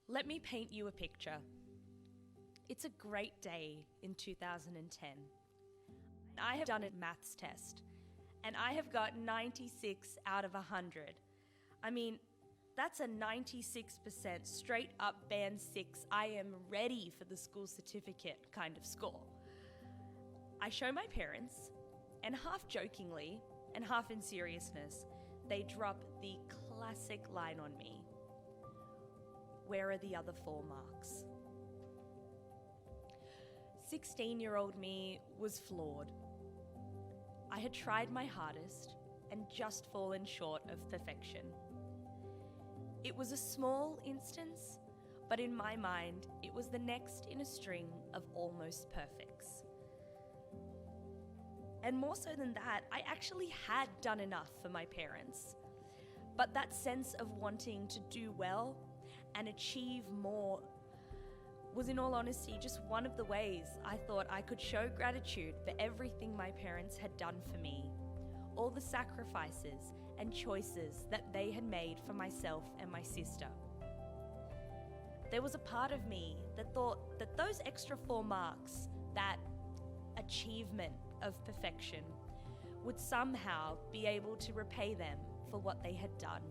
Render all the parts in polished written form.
Let me paint you a picture. It's a great day in 2010. I have done a maths test, and I have got 96 out of 100. I mean, that's a 96% straight up band 6, I am ready for the school certificate kind of score. I show my parents, and half jokingly and half in seriousness, they drop the classic line on me. Where are the other 4 marks? 16-year-old me was flawed. I had tried my hardest and just fallen short of perfection. It was a small instance, but in my mind, it was the next in a string of almost perfects. And more so than that, I actually had done enough for my parents. But that sense of wanting to do well and achieve more was, in all honesty, just one of the ways I thought I could show gratitude for everything my parents had done for me, all the sacrifices and choices that they had made for myself and my sister. There was a part of me that thought that those extra 4 marks, that achievement of perfection, would somehow be able to repay them for what they had done.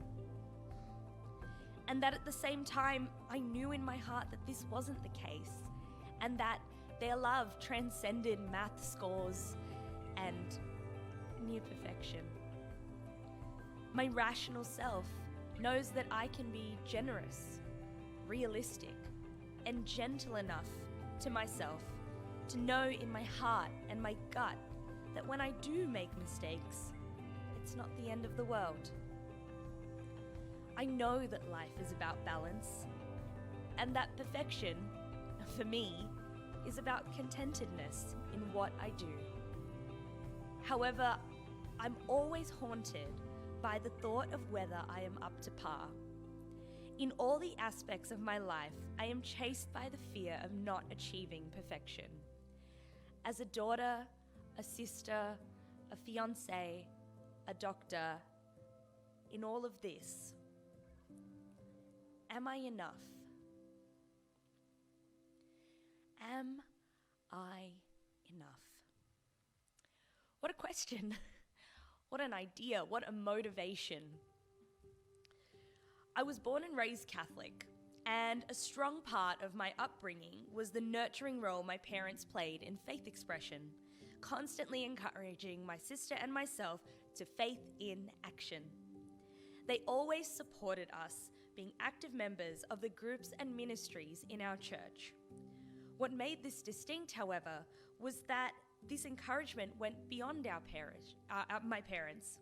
And that at the same time, I knew in my heart that this wasn't the case, and that their love transcended math scores and near perfection. My rational self knows that I can be generous, realistic, and gentle enough to myself to know in my heart and my gut that when I do make mistakes, it's not the end of the world. I know that life is about balance, and that perfection, for me, is about contentedness in what I do. However, I'm always haunted by the thought of whether I am up to par. In all the aspects of my life, I am chased by the fear of not achieving perfection. As a daughter, a sister, a fiancée, a doctor, in all of this, am I enough? Am I enough? What a question. What an idea. What a motivation. I was born and raised Catholic, and a strong part of my upbringing was the nurturing role my parents played in faith expression, constantly encouraging my sister and myself to faith in action. They always supported us being active members of the groups and ministries in our church. What made this distinct, however, was that this encouragement went beyond my parents.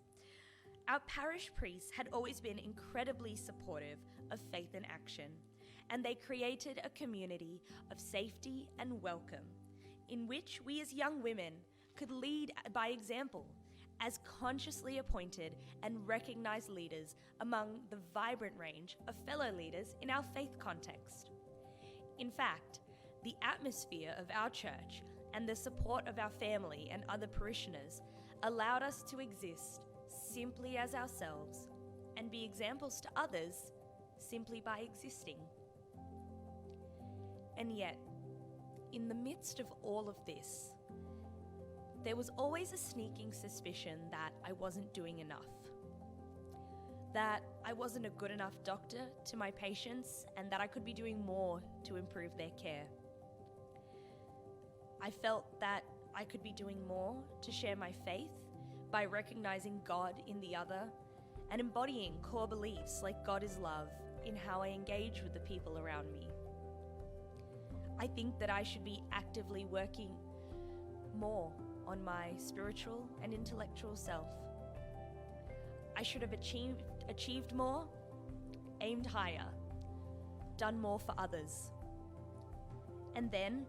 Our parish priests had always been incredibly supportive of faith in action, and they created a community of safety and welcome in which we as young women could lead by example as consciously appointed and recognized leaders among the vibrant range of fellow leaders in our faith context. In fact, the atmosphere of our church and the support of our family and other parishioners allowed us to exist simply as ourselves and be examples to others simply by existing. And yet, in the midst of all of this, there was always a sneaking suspicion that I wasn't doing enough, that I wasn't a good enough doctor to my patients, and that I could be doing more to improve their care. I felt that I could be doing more to share my faith by recognizing God in the other and embodying core beliefs like God is love in how I engage with the people around me. I think that I should be actively working more on my spiritual and intellectual self. I should have achieved more, aimed higher, done more for others. And then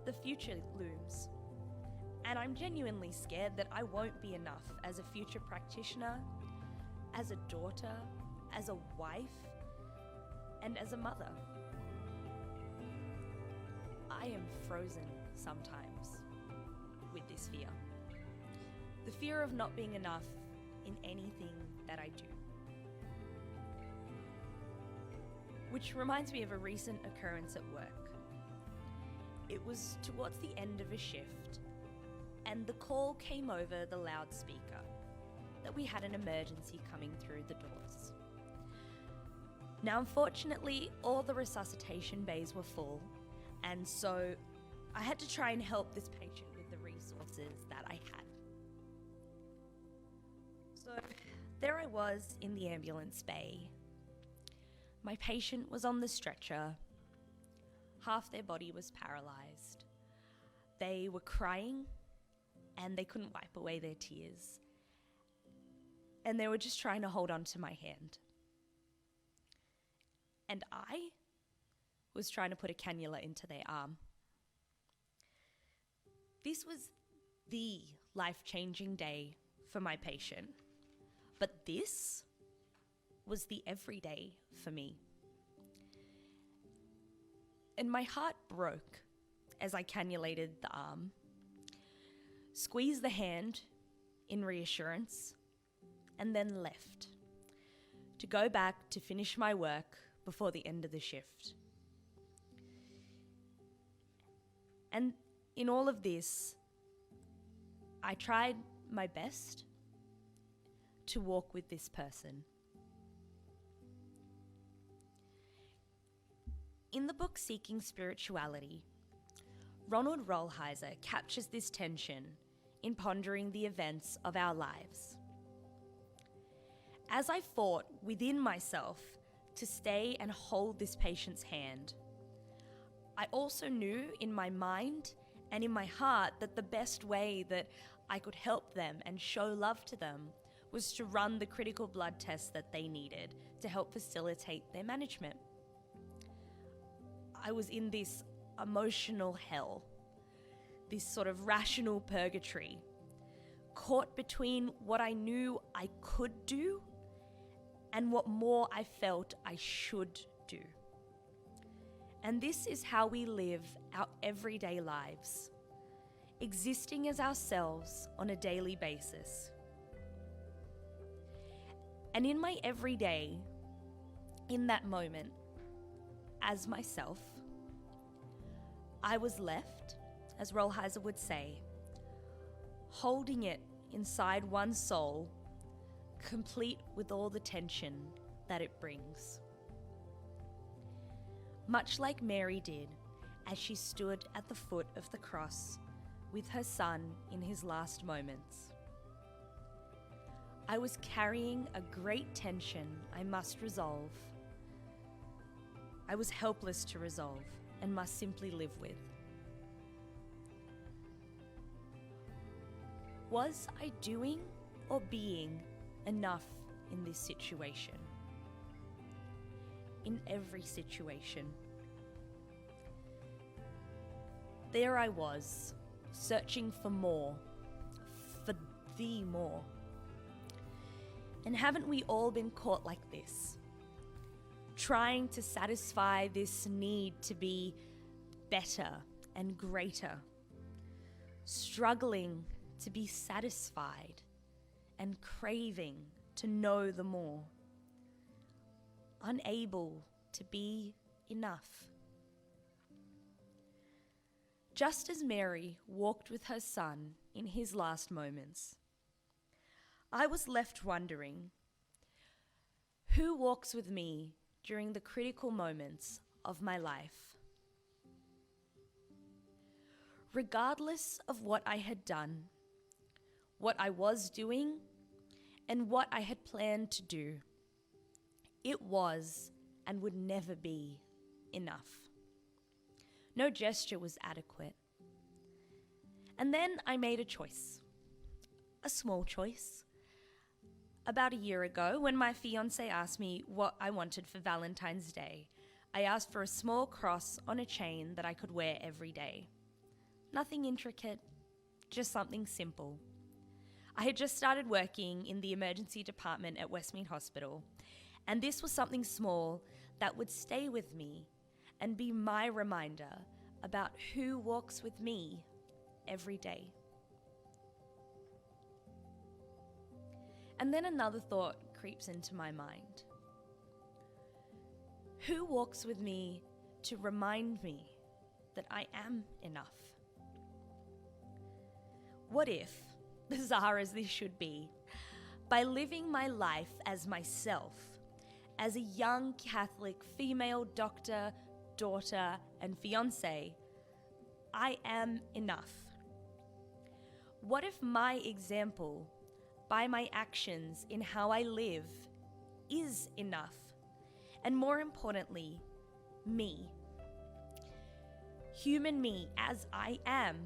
the future looms. And I'm genuinely scared that I won't be enough as a future practitioner, as a daughter, as a wife, and as a mother. I am frozen sometimes with this fear. The fear of not being enough in anything that I do. which reminds me of a recent occurrence at work. It was towards the end of a shift, and the call came over the loudspeaker that we had an emergency coming through the doors. Now, unfortunately, all the resuscitation bays were full, and so I had to try and help this patient with the resources that I had. So there I was in the ambulance bay. My patient was on the stretcher. Half their body was paralyzed. They were crying and they couldn't wipe away their tears. And they were just trying to hold on to my hand. And I was trying to put a cannula into their arm. This was the life-changing day for my patient. But this was the everyday for me. And my heart broke as I cannulated the arm, squeezed the hand in reassurance, and then left to go back to finish my work before the end of the shift. And in all of this, I tried my best to walk with this person. In the book Seeking Spirituality, Ronald Rolheiser captures this tension in pondering the events of our lives. As I fought within myself to stay and hold this patient's hand, I also knew in my mind and in my heart that the best way that I could help them and show love to them was to run the critical blood tests that they needed to help facilitate their management. I was in this emotional hell, this sort of rational purgatory, caught between what I knew I could do and what more I felt I should do. And this is how we live our everyday lives, existing as ourselves on a daily basis. And in my everyday, in that moment, as myself, I was left, as Rolheiser would say, holding it inside one's soul, complete with all the tension that it brings. Much like Mary did as she stood at the foot of the cross with her son in his last moments. I was carrying a great tension I must resolve. I was helpless to resolve and must simply live with. Was I doing or being enough in this situation? In every situation. There I was, searching for more, for the more. And haven't we all been caught like this? Trying to satisfy this need to be better and greater, struggling to be satisfied and craving to know the more, unable to be enough. Just as Mary walked with her son in his last moments, I was left wondering, who walks with me during the critical moments of my life? Regardless of what I had done, what I was doing, and what I had planned to do, it was and would never be enough. No gesture was adequate. And then I made a choice, a small choice. About a year ago, when my fiancé asked me what I wanted for Valentine's Day, I asked for a small cross on a chain that I could wear every day. Nothing intricate, just something simple. I had just started working in the emergency department at Westmead Hospital, and this was something small that would stay with me and be my reminder about who walks with me every day. And then another thought creeps into my mind. Who walks with me to remind me that I am enough? What if, bizarre as this should be, by living my life as myself, as a young Catholic female doctor, daughter, and fiancée, I am enough? What if my example, by my actions in how I live, is enough? And more importantly, me. Human me as I am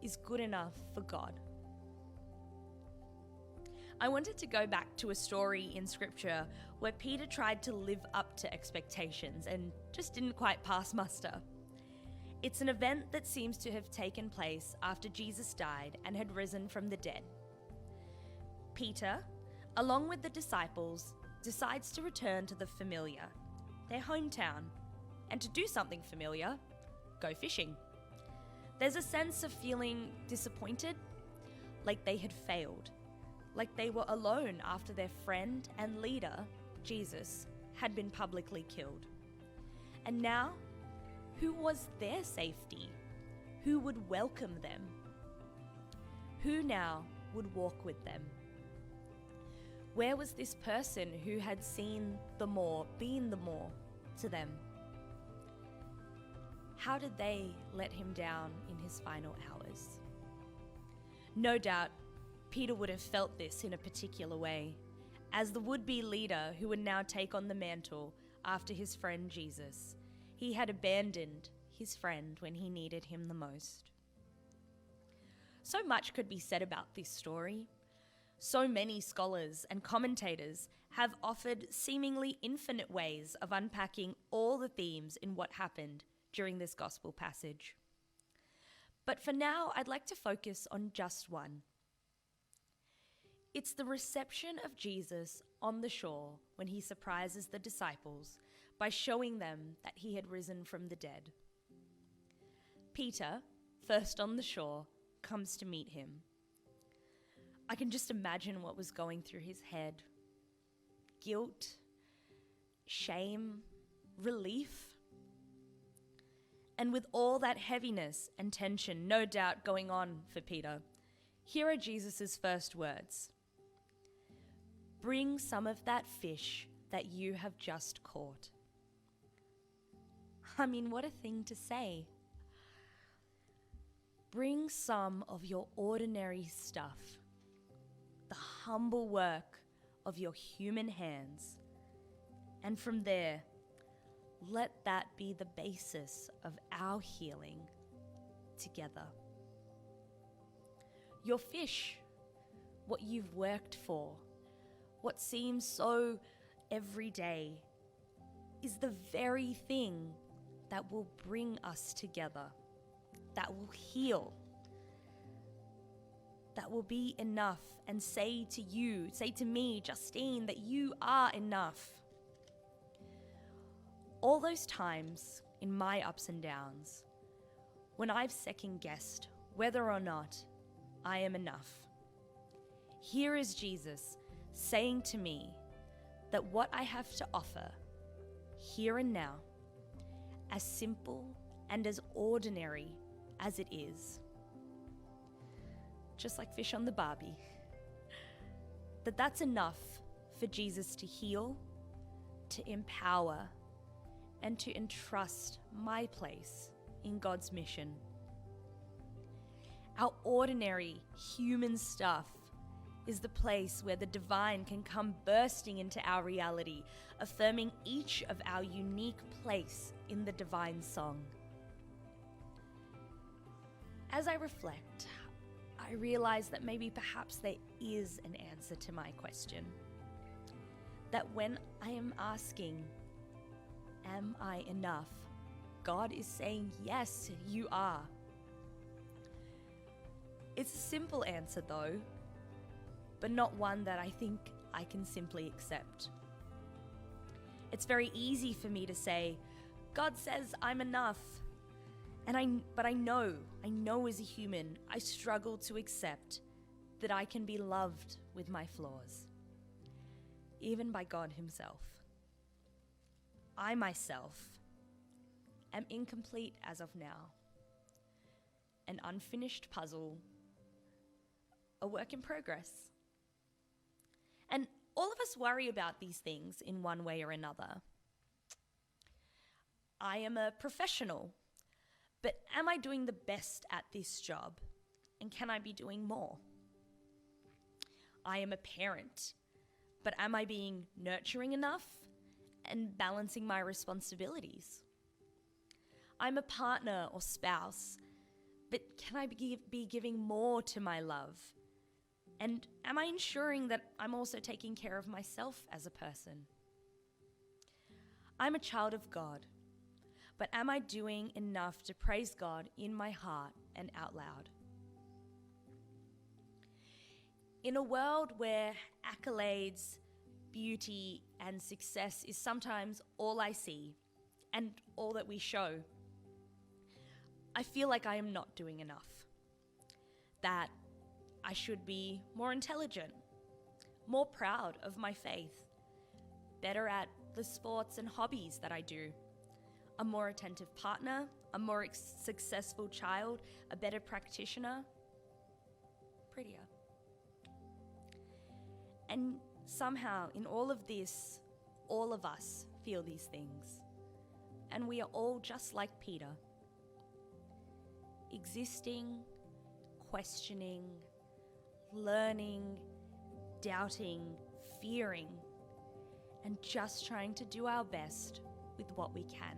is good enough for God. I wanted to go back to a story in scripture where Peter tried to live up to expectations and just didn't quite pass muster. It's an event that seems to have taken place after Jesus died and had risen from the dead. Peter, along with the disciples, decides to return to the familiar, their hometown, and to do something familiar, go fishing. There's a sense of feeling disappointed, like they had failed, like they were alone after their friend and leader, Jesus, had been publicly killed. And now, who was their safety? Who would welcome them? Who now would walk with them? Where was this person who had seen the more, been the more to them? How did they let him down in his final hours? No doubt, Peter would have felt this in a particular way, as the would-be leader who would now take on the mantle after his friend Jesus. He had abandoned his friend when he needed him the most. So much could be said about this story. So many scholars and commentators have offered seemingly infinite ways of unpacking all the themes in what happened during this gospel passage. But for now, I'd like to focus on just one. It's the reception of Jesus on the shore when he surprises the disciples by showing them that he had risen from the dead. Peter, first on the shore, comes to meet him. I can just imagine what was going through his head. Guilt, shame, relief. And with all that heaviness and tension no doubt going on for Peter, here are Jesus' first words. Bring some of that fish that you have just caught. I mean, what a thing to say. Bring some of your ordinary stuff, the humble work of your human hands, and from there, let that be the basis of our healing together. Your fish, what you've worked for, what seems so everyday, is the very thing that will bring us together, that will heal, that will be enough and say to me, Justine, that you are enough. All those times in my ups and downs, when I've second-guessed whether or not I am enough, here is Jesus saying to me that what I have to offer here and now, as simple and as ordinary as it is, just like fish on the barbie, that's enough for Jesus to heal, to empower, and to entrust my place in God's mission. Our ordinary human stuff is the place where the divine can come bursting into our reality, affirming each of our unique place in the divine song. As I reflect, I realize that maybe perhaps there is an answer to my question. That when I am asking, am I enough? God is saying, yes, you are. It's a simple answer though, but not one that I think I can simply accept. It's very easy for me to say, God says I'm enough. But I know as a human, I struggle to accept that I can be loved with my flaws, even by God himself. I myself am incomplete as of now. An unfinished puzzle, a work in progress. And all of us worry about these things in one way or another. I am a professional, but am I doing the best at this job? And can I be doing more? I am a parent, but am I being nurturing enough and balancing my responsibilities? I'm a partner or spouse, but can I be giving more to my love? And am I ensuring that I'm also taking care of myself as a person? I'm a child of God, but am I doing enough to praise God in my heart and out loud? In a world where accolades, beauty, and success is sometimes all I see and all that we show, I feel like I am not doing enough. That I should be more intelligent, more proud of my faith, better at the sports and hobbies that I do, a more attentive partner, a more successful child, a better practitioner, prettier. And somehow in all of this, all of us feel these things. And we are all just like Peter, existing, questioning, learning, doubting, fearing, and just trying to do our best with what we can.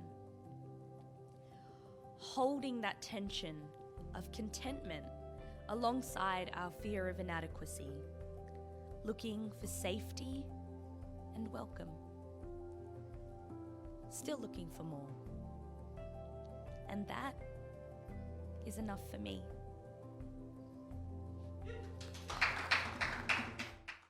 Holding that tension of contentment alongside our fear of inadequacy, looking for safety and welcome. Still looking for more. And that is enough for me.